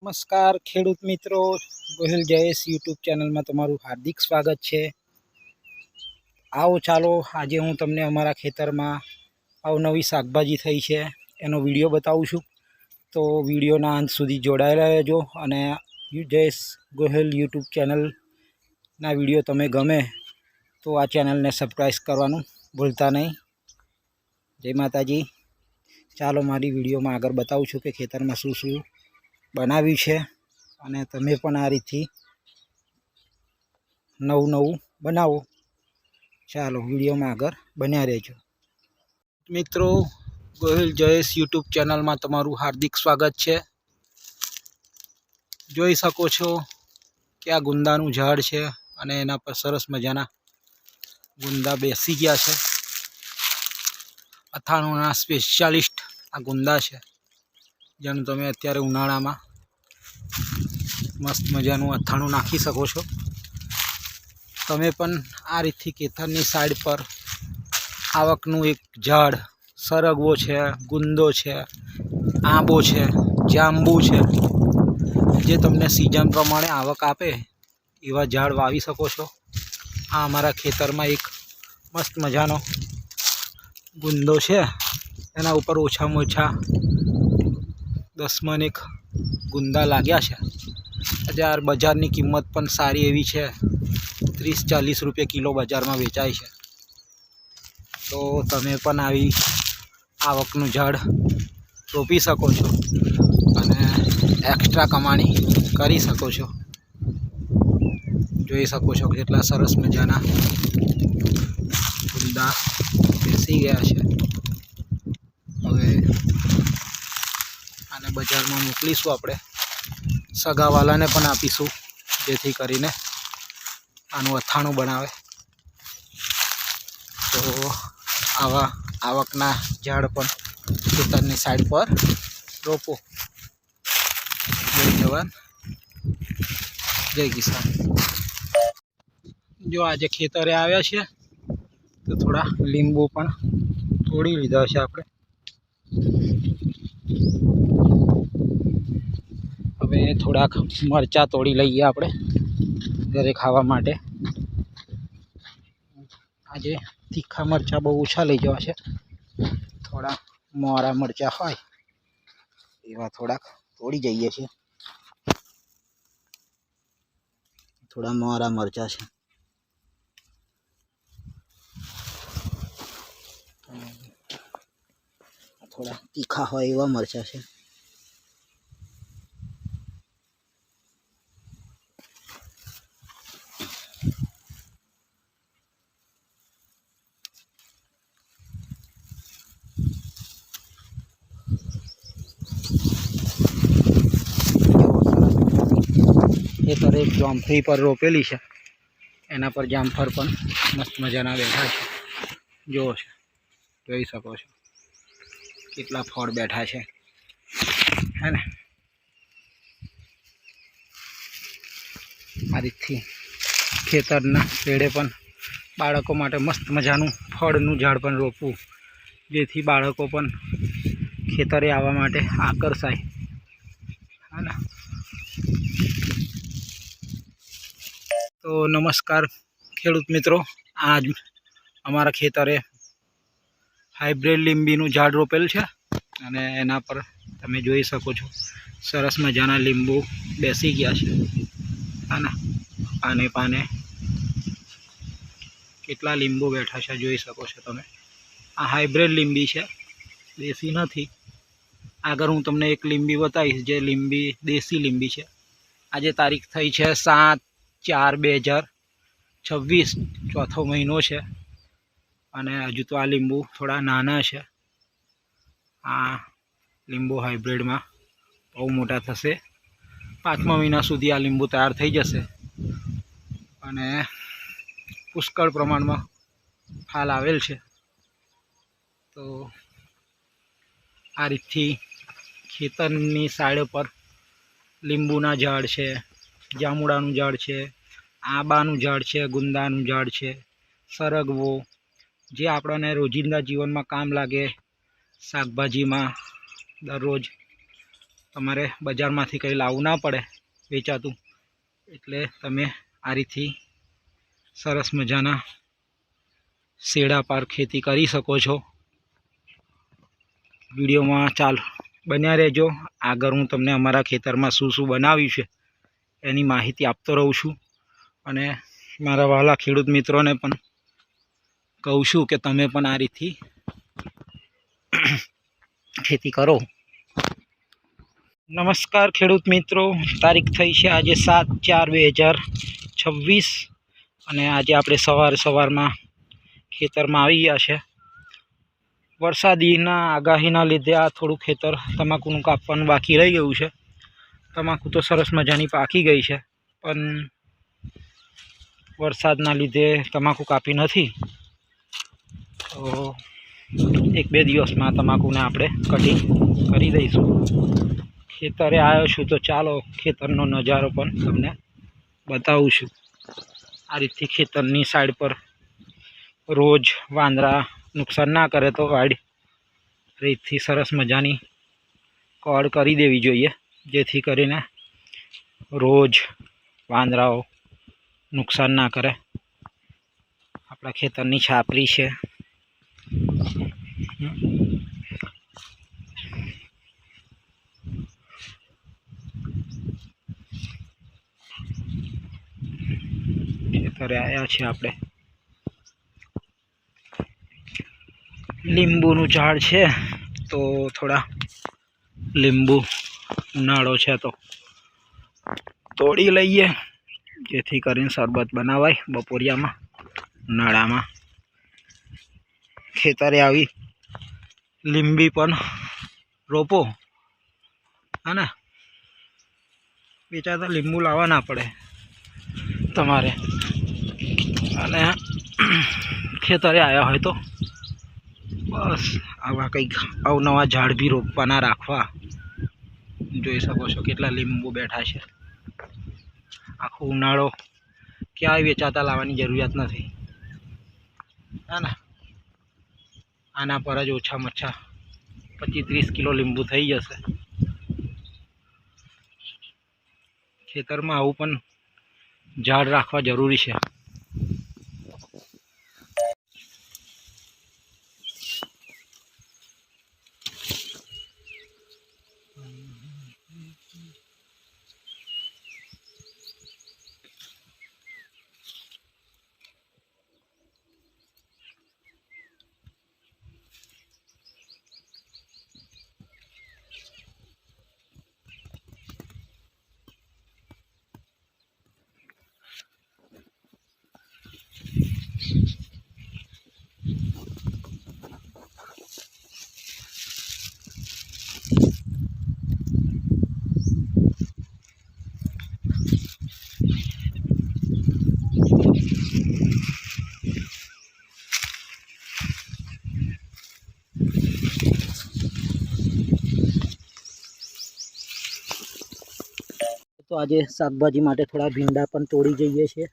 નમસ્કાર ખેડૂત મિત્રો, ગોહિલ જયેશ યુટ્યુબ ચેનલમાં તમારું હાર્દિક સ્વાગત છે। આવો ચાલો આજે હું તમને અમારા ખેતરમાં અવનવી શાકભાજી થઈ છે એનો વિડીયો બતાવું છું। તો વિડીયોના અંત સુધી જોડાયેલા રહેજો અને જયેશ ગોહિલ યુટ્યુબ ચેનલના વિડીયો તમે ગમે તો આ ચેનલને સબસ્ક્રાઈબ કરવાનું ભૂલતા નહીં। જય માતાજી। ચાલો મારી વિડીયોમાં આગળ બતાવું છું કે ખેતરમાં શું શું બનાવ્યું છે અને તમે પણ આ રીતથી નવું બનાવો। ચાલો વિડીયોમાં આગળ બન્યા રહેજો। મિત્રો, ગોહિલ જયેશ યુટ્યુબ ચેનલમાં તમારું હાર્દિક સ્વાગત છે। જોઈ શકો છો કે આ ગુંદાનું ઝાડ છે અને એના પર સરસ મજાના ગુંદા બેસી ગયા છે। અથાણુંના સ્પેશિયાલિસ્ટ આ ગુંદા છે, જેનું તમે અત્યારે ઉનાળામાં મસ્ત મજાનું અથાણું નાખી શકો છો। તમે પણ આ રીતથી ખેતરની સાઈડ પર આવકનું એક ઝાડ, સરગવો છે, ગુંદો છે, આંબો છે, જાંબુ છે, જે તમને સિઝન પ્રમાણે આવક આપે એવા ઝાડ વાવી શકો છો। આ અમારા ખેતરમાં એક મસ્ત મજાનો ગુંદો છે, એના ઉપર ઓછામાં ઓછા 10 મણ એક ગુંદા લાગ્યા છે। અત્યારે બજારની કિંમત પણ સારી એવી છે, 30-40 રૂપિયા કિલો બજારમાં વેચાય છે। તો તમે પણ આવી આવકનું ઝાડ રોપી શકો છો અને એક્સ્ટ્રા કમાણી કરી શકો છો। જોઈ શકો છો કેટલા સરસ મજાના ગુંદા બેસી ગયા છે। હવે આને બજારમાં મોકલીશું, આપણે સગાવાલાને પણ આપીશું, જેથી કરીને આનું અથાણું બનાવે। તો આવા આવકના ઝાડ પણ ખેતરની સાઈડ પર રોપો। જય જવાન, જય કિસાન। જો આજે ખેતરે આવ્યા છે તો થોડા લીંબુ પણ તોડી લીધા છે આપણે। હવે થોડાક મરચાં તોડી લઈએ આપણે ઘરે ખાવા માટે। આજે તીખા મરચાં બહુ ઓછા લઈ જવા છે, થોડા મોરા મરચાં હોય એવા થોડાક તોડી જઈએ છીએ। થોડા મોરા મરચાં છે, થોડા તીખા હોય એવા મરચાં છે। ખેતર એક જામફળી પર રોપેલી છે, એના પર જામફળ પણ મસ્ત મજાના બેઠા છે। જુઓ છે, જોઈ શકો છો કેટલા ફળ બેઠા છે, હે ને। આ રીતથી ખેતરના પેડે પણ બાળકો માટે મસ્ત મજાનું ફળનું ઝાડ પણ રોપવું, જેથી બાળકો પણ ખેતરે આવવા માટે આકર્ષાય, હે ને। તો નમસ્કાર ખેડૂત મિત્રો, આજ અમારા ખેતરે હાઇબ્રિડ લીંબીનું ઝાડ રોપેલ છે અને એના પર તમે જોઈ શકો છો સરસ મજાના લીંબુ બેસી ગયા છે, હા, પાને પાને કેટલા લીંબુ બેઠા છે જોઈ શકો છો તમે। આ હાઇબ્રિડ લીંબી છે, દેશી નથી। આગળ હું તમને એક લીંબી બતાવીશ જે દેશી લીંબી છે। આજે તારીખ થઈ છે 7/4/2026, ચોથો મહિનો છે અને હજુ તો આ લીંબુ થોડા નાના છે। આ લીંબુ હાઇબ્રિડમાં બહુ મોટા થશે, 5મા મહિના સુધી આ લીંબુ તૈયાર થઈ જશે અને પુષ્કળ પ્રમાણમાં ફાલ આવેલ છે। તો આ રીતથી ખેતરની સાઈડ પર લીંબુના ઝાડ છે, જામુડાનું ઝાડ છે, આંબાનું ઝાડ છે, ગુંદાનું ઝાડ છે, સરગવો, જે આપણને રોજિંદા જીવનમાં કામ લાગે, શાકભાજીમાં દરરોજ તમારે બજારમાંથી કંઈ લાવવું ના પડે વેચાતું, એટલે તમે આ રીતથી સરસ મજાના શેડા પર ખેતી કરી શકો છો। વિડીયોમાં ચાલ બન્યા રહેજો। આગળ હું તમને અમારા ખેતરમાં શું શું બનાવ્યું છે એની માહિતી આપતો રહું છું, અને મારા વહાલા ખેડૂત મિત્રોને પણ કહું છું કે તમે પણ આ રીતથી ખેતી કરો। નમસ્કાર ખેડૂત મિત્રો, તારીખ થઈ છે આજે 7/4/2026 અને આજે આપણે સવારમાં ખેતરમાં આવી ગયા છે। વરસાદીના આગાહીના લીધે આ થોડું ખેતર તમાકુનું કાપવાનું બાકી રહી ગયું છે। તમાકુ તો સરસ મજાની પાકી ગઈ છે, પણ વરસાદના લીધે તમાકુ કાપી નથી, તો 1-2 દિવસમાં તમાકુને આપણે કટિંગ કરી દઈશું। ખેતરે આવ્યો છું તો ચાલો ખેતરનો નજારો પણ તમને બતાવું છું। આ રીતથી ખેતરની સાઈડ પર રોજ વાંદરા નુકસાન ના કરે તો વાડી રીતથી સરસ મજાની કડ કરી દેવી જોઈએ, જેથી કરીને રોજ વાંદરાઓ નુકસાન ના કરે। આપણા ખેતરની છાપરી છે, ખેતરે આવ્યા છે આપણે। લીંબુનું ઝાડ છે, તો થોડા લીંબુ ઉનાળો છે તો તોડી લઈએ, જેથી કરીને શરબત બનાવાય બપોરિયામાં ઉનાળામાં। ખેતરે આવી લીંબી પણ રોપો, અને વેચાતા લીંબુ લાવવા ના પડે તમારે। અને ખેતરે આવ્યા હોય તો બસ આવા કંઈક અવનવા ઝાડ બી રોપવાના રાખવા। જોઈ શકો છો કેટલા લીંબુ બેઠા છે। આખો ઉનાળો ક્યાંય વેચાતા લાવવાની જરૂરિયાત નથી, હા ને। આના પર જ ઓછામાં ઓછા 25-30 કિલો લીંબુ થઈ જશે। ખેતરમાં આવું પણ ઝાડ રાખવા જરૂરી છે। તો આજે શાકભાજી માટે થોડા ભીંડા પણ તોડી જઈએ છીએ।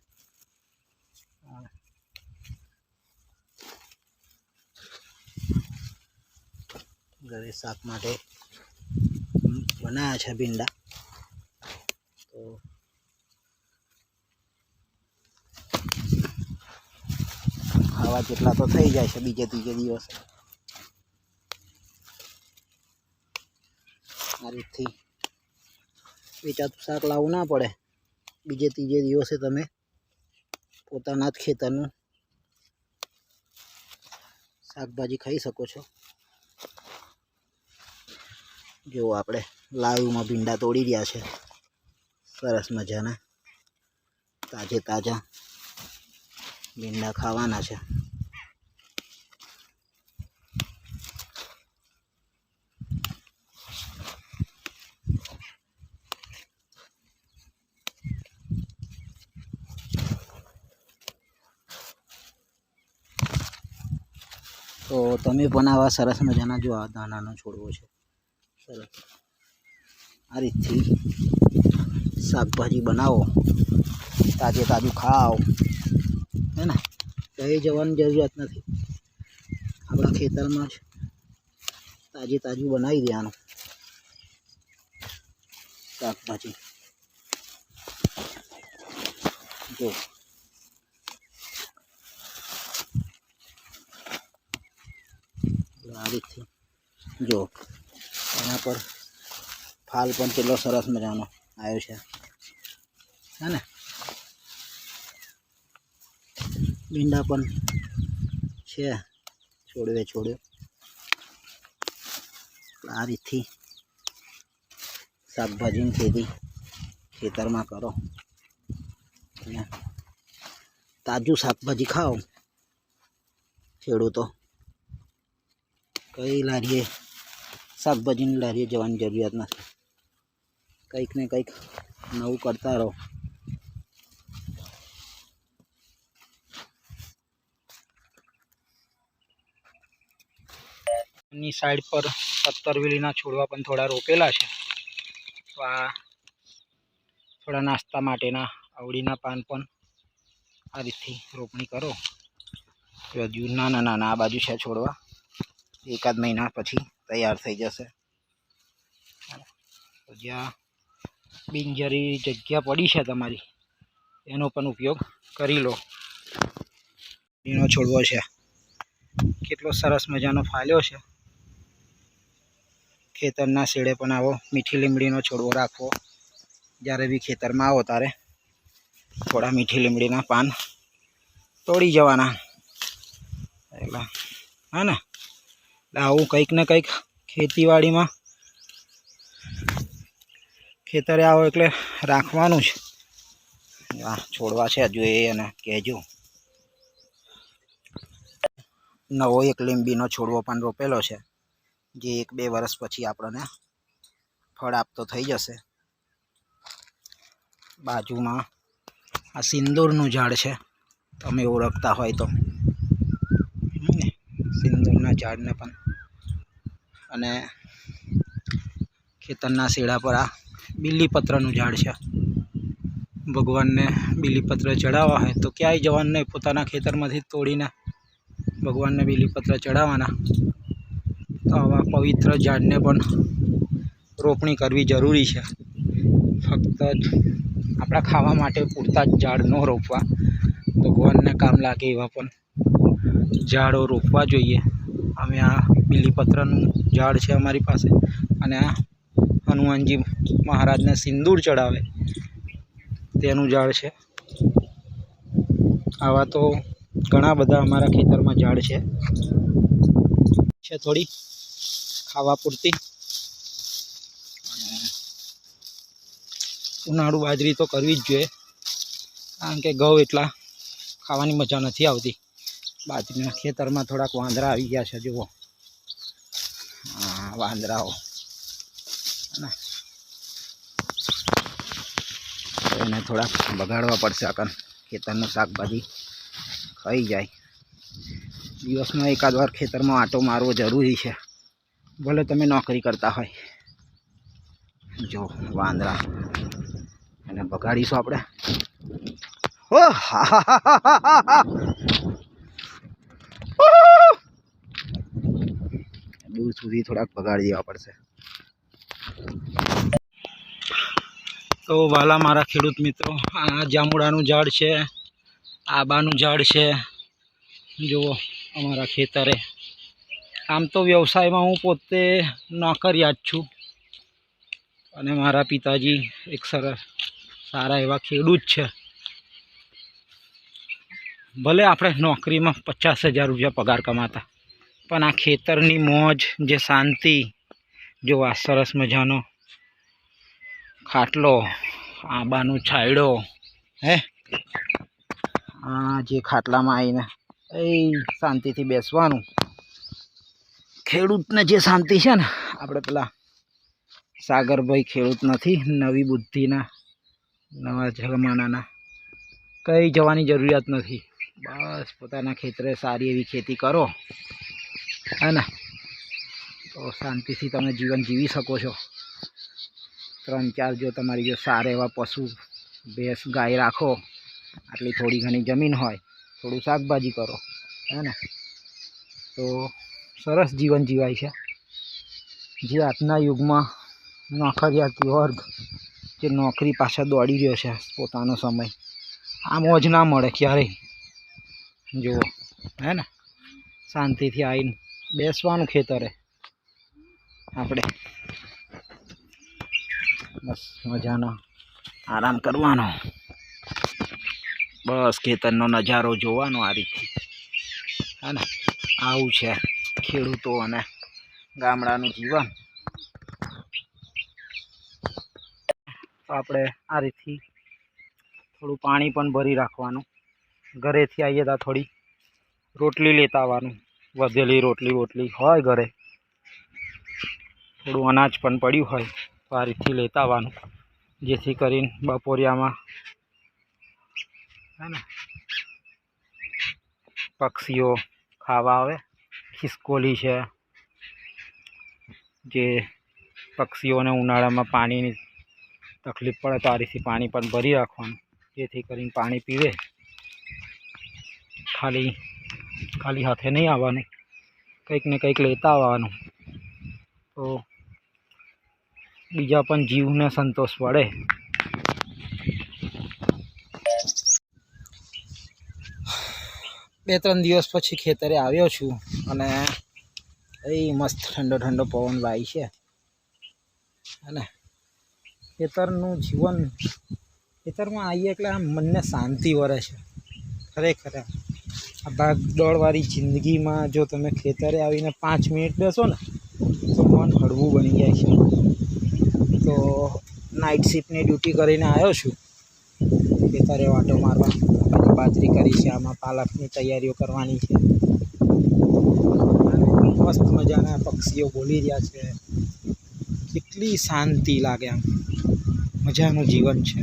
ઘરે શાક માટે બનાવ્યા છે ભીંડા, તો ખાવા જેટલા તો થઈ જાય છે બીજે ત્રીજે દિવસે। આ રીતથી વેચાતું શાક લાવવું ના પડે, બીજે ત્રીજે દિવસે તમે પોતાના જ ખેતરનું શાકભાજી ખાઈ શકો છો। જો આપણે લાઈવમાં ભીંડા તોડી રહ્યા છે, સરસ મજાના તાજા ભીંડા ખાવાના છે। તો તમે પણ આવા સરસ મજાના જો આ દાણાનો છોડવો છે, સરસ આ રીતથી શાકભાજી બનાવો, તાજું ખાઓ, હે ને। કંઈ જવાની જરૂરિયાત નથી, આપણા ખેતરમાં જ તાજું બનાવી દેવાનું। શાકભાજી જો આ રીતથી જો એના પર ફાલ પણ કેટલો સરસ મજાનો આવ્યો છે હે ને ભીંડા પણ છે છોડ્યો આ રીતથી શાકભાજીની ખેતી ખેતરમાં કરો અને તાજું શાકભાજી ખાઓ ખેડૂતો કઈ લારીએ શાકભાજીની લારીએ જવાની જરૂરિયાત નથી કંઈક ને કંઈક નવું કરતા રહો ની સાઈડ પર પત્તરવેલીના છોડવા પણ થોડા રોપેલા છે તો આ થોડા નાસ્તા માટેના આવડીના પાન પણ આ રીતથી રોપણી કરો હજુ નાના આ બાજુ છે છોડવા એકાદ મહિના પછી તૈયાર થઈ જશે તો જ્યાં બિનજરી જગ્યા પડી છે તમારી એનો પણ ઉપયોગ કરી લો એનો છોડવો છે કેટલો સરસ મજાનો ફાલ્યો છે ખેતરના શેડે પણ આવો મીઠી લીમડીનો છોડવો રાખવો જ્યારે બી ખેતરમાં આવો ત્યારે થોડા મીઠી લીમડીના પાન તોડી જવાના એટલે હા ને એટલે આવું કંઈક ને કંઈક ખેતીવાડીમાં ખેતરે આવો એટલે રાખવાનું જ આ છોડવા છે હજુ એને કહેજો નવો એક લીંબીનો છોડવો પણ રોપેલો છે જે 1-2 વર્ષ પછી આપણને ફળ આપતો થઈ જશે બાજુમાં આ સિંદૂરનું ઝાડ છે તમે ઓળખતા હોય તો સિંદૂરના ઝાડને પણ અને ખેતરના શેડા પર આ બીલીપત્રનું ઝાડ છે ભગવાનને બીલીપત્ર ચડાવવા હોય તો ક્યાંય જવાનું નહીં પોતાના ખેતરમાંથી તોડીને ભગવાનને બીલીપત્ર ચડાવવાના તો આવા પવિત્ર ઝાડને પણ રોપણી કરવી જરૂરી છે ફક્ત આપણા ખાવા માટે પૂરતા જ ઝાડ ન રોપવા ભગવાનને કામ લાગે એવા પણ ઝાડો રોપવા જોઈએ અમે આ બીલીપત્રનું ઝાડ છે અમારી પાસે અને આ હનુમાનજી મહારાજને સિંદૂર ચડાવે તેનું ઝાડ છે આવા તો ઘણા બધા અમારા ખેતરમાં ઝાડ છે થોડી ખાવા પૂરતી ઉનાળુ બાજરી તો કરવી જ જોઈએ કારણ કે ઘઉં એટલા ખાવાની મજા નથી આવતી બાજરીના ખેતરમાં થોડાક વાંદરા આવી ગયા છે જુઓ હા વાંદરાઓ એને થોડાક બગાડવા પડશે આકર ખેતરનું શાકભાજી ખાઈ જાય દિવસમાં એકાદ વાર ખેતરમાં આંટો મારવો જરૂરી છે ભલે તમે નોકરી કરતા હોય જો વાંદરા એને બગાડીશું આપણે ઓ દૂર સુધી થોડાક બગાડી દેવા પડશે તો વાલા મારા ખેડૂત મિત્રો આ જાંબુડાનું ઝાડ છે આંબાનું ઝાડ છે જુઓ અમારા ખેતરે આમ તો વ્યવસાયમાં હું પોતે નોકરિયાત છું અને મારા પિતાજી એક સરસ સારા એવા ખેડૂત છે ભલે આપણે નોકરીમાં 50,000 રૂપિયા પગાર કમાતા પણ આ ખેતરની મોજ જે શાંતિ જો આ સરસ મજાનો ખાટલો આંબાનું છાંયડો હે આ જે ખાટલામાં આવીને એ શાંતિથી બેસવાનું ખેડૂતને જે શાંતિ છે ને આપણે પેલા સાગરભાઈ ખેડૂત નથી નવી બુદ્ધિના નવા જમાનાના કઈ જવાની જરૂરિયાત નથી બસ પોતાના ખેતરે સારી એવી ખેતી કરો હે ને તો શાંતિથી તમે જીવન જીવી શકો છો 3-4 જો તમારી જો સારા એવા પશુ ભેંસ ગાય રાખો આટલી થોડી ઘણી જમીન હોય થોડું શાકભાજી કરો હે ને તો સરસ જીવન જીવાય છે જે આજના યુગમાં નોકરિયાતી વર્ગ જે નોકરી પાછળ દોડી રહ્યો છે પોતાનો સમય, આ મોજ ના મળે ક્યારેય. જુઓ હે ને, શાંતિથી આવીને બેસવાનું ખેતરે આપણે, બસ મજાનો આરામ કરવાનો, બસ ખેતરનો નજારો જોવાનો આ રીતથી, હે ને. આવું છે ખેડૂતો અને ગામડાનું જીવન. તો આપણે આ રીતથી થોડું પાણી પણ ભરી રાખવાનું. ઘરેથી આવીએ તો થોડી રોટલી લેતા આવવાનું, વધેલી રોટલી હોય ઘરે, થોડું અનાજ પણ પડ્યું હોય તો આ રીતથી લેતા આવવાનું, જેથી કરીને બપોરિયામાં, હે ને, પક્ષીઓ ખાવા આવે. ખિસકોલી છે, જે પક્ષીઓને ઉનાળામાં પાણીની તકલીફ પડે તો આ રીતથી પાણી પણ ભરી રાખવાનું, જેથી કરીને પાણી પીવે. ખાલી હાથે નહીં આવવાનું, કંઈક ને કંઈક લેતા આવવાનું, તો બીજા પણ જીવને સંતોષ પડે. બે ત્રણ દિવસ પછી ખેતરે આવ્યો છું અને એ મસ્ત ઠંડો ઠંડો પવન વાય છે, અને ખેતરનું જીવન, ખેતરમાં આવીએ એટલે આમ મનને શાંતિ વળે છે ખરેખર. આ ભાગદોડવાળી જિંદગીમાં જો તમે ખેતરે આવીને 5 મિનિટ બેસો ને તો મન હળવું બની જાય છે. તો નાઇટ શિફ્ટની ડ્યુટી કરીને આવ્યો છું ખેતરે વાંટો મારવા. બાજરી કરી છે, આમાં પાલકની તૈયારીઓ કરવાની છે. મસ્ત મજાના પક્ષીઓ બોલી રહ્યા છે, કેટલી શાંતિ લાગે, આમ મજાનું જીવન છે.